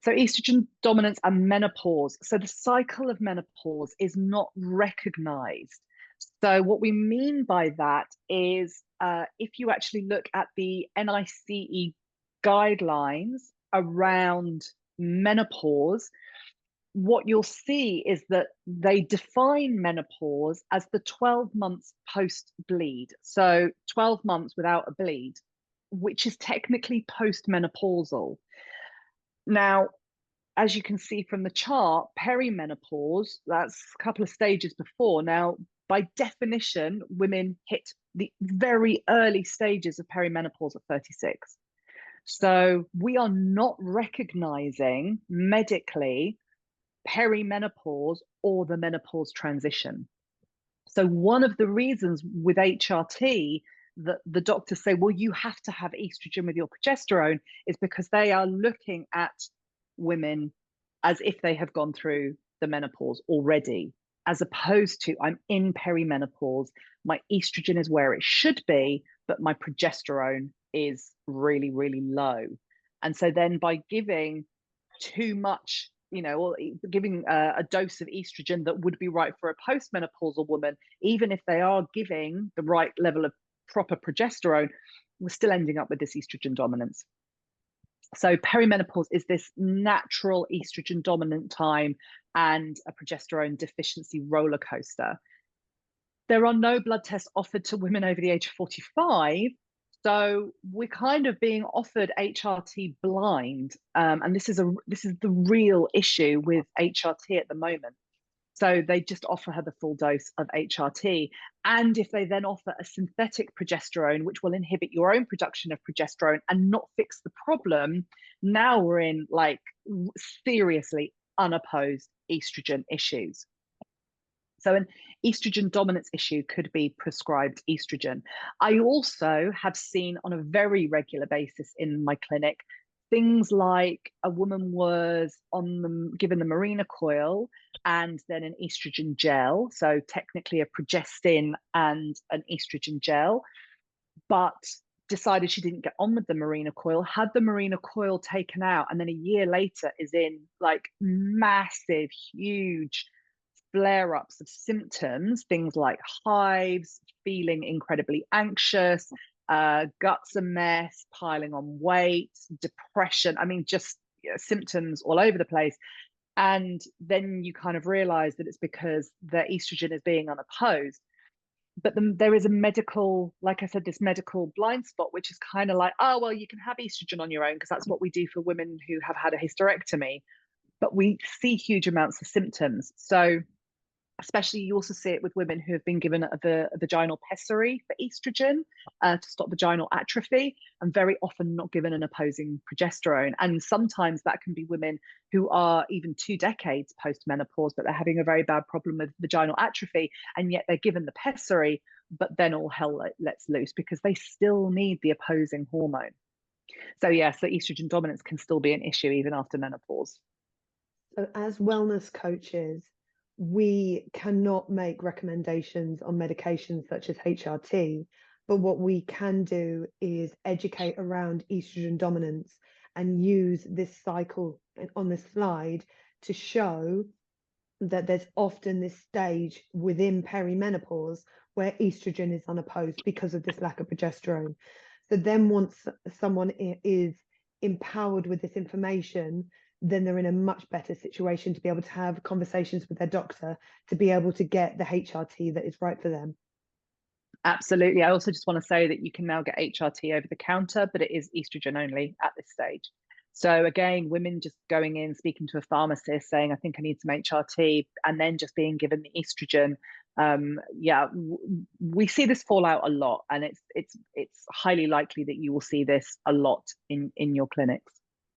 So estrogen dominance and menopause. So the cycle of menopause is not recognized. So what we mean by that is if you actually look at the NICE guidelines around menopause, what you'll see is that they define menopause as the 12 months post bleed. So 12 months without a bleed, which is technically post-menopausal. Now, as you can see from the chart, perimenopause, that's a couple of stages before. Now, by definition, women hit the very early stages of perimenopause at 36. So we are not recognizing medically perimenopause or the menopause transition. So one of the reasons with HRT that the doctors say, well, you have to have estrogen with your progesterone is because they are looking at women as if they have gone through the menopause already, as opposed to I'm in perimenopause, my estrogen is where it should be, but my progesterone is really, really low. And so then by giving too much, or giving a dose of estrogen that would be right for a postmenopausal woman, even if they are giving the right level of proper progesterone, we're still ending up with this estrogen dominance. So perimenopause is this natural estrogen dominant time and a progesterone deficiency roller coaster. There are no blood tests offered to women over the age of 45. So we're kind of being offered HRT blind. And this is the real issue with HRT at the moment. So they just offer her the full dose of HRT. And if they then offer a synthetic progesterone, which will inhibit your own production of progesterone and not fix the problem, now we're in like seriously unopposed estrogen issues. So an estrogen dominance issue could be prescribed estrogen. I also have seen on a very regular basis in my clinic things like a woman was given the Mirena coil and then an estrogen gel, so technically a progestin and an estrogen gel, but decided she didn't get on with the Mirena coil, had the Mirena coil taken out, and then a year later is in like massive, huge flare-ups of symptoms, things like hives, feeling incredibly anxious, guts a mess, piling on weight, depression. I mean, just symptoms all over the place. And then you kind of realize that it's because their estrogen is being unopposed. But there is a medical, like I said, this medical blind spot, which is kind of like, oh, well, you can have estrogen on your own because that's what we do for women who have had a hysterectomy. But we see huge amounts of symptoms. So especially you also see it with women who have been given a vaginal pessary for estrogen to stop vaginal atrophy, and very often not given an opposing progesterone. And sometimes that can be women who are even 2 decades post-menopause, but they're having a very bad problem with vaginal atrophy, and yet they're given the pessary, but then all hell lets loose because they still need the opposing hormone. So yeah, so estrogen dominance can still be an issue even after menopause. So as wellness coaches, we cannot make recommendations on medications such as HRT, but what we can do is educate around estrogen dominance and use this cycle on this slide to show that there's often this stage within perimenopause where estrogen is unopposed because of this lack of progesterone. So then once someone is empowered with this information, then they're in a much better situation to be able to have conversations with their doctor to be able to get the HRT that is right for them. Absolutely. I also just want to say that you can now get HRT over the counter, but it is estrogen only at this stage. So again, women just going in, speaking to a pharmacist, saying, I think I need some HRT, and then just being given the estrogen. We see this fall out a lot, and it's highly likely that you will see this a lot in your clinics.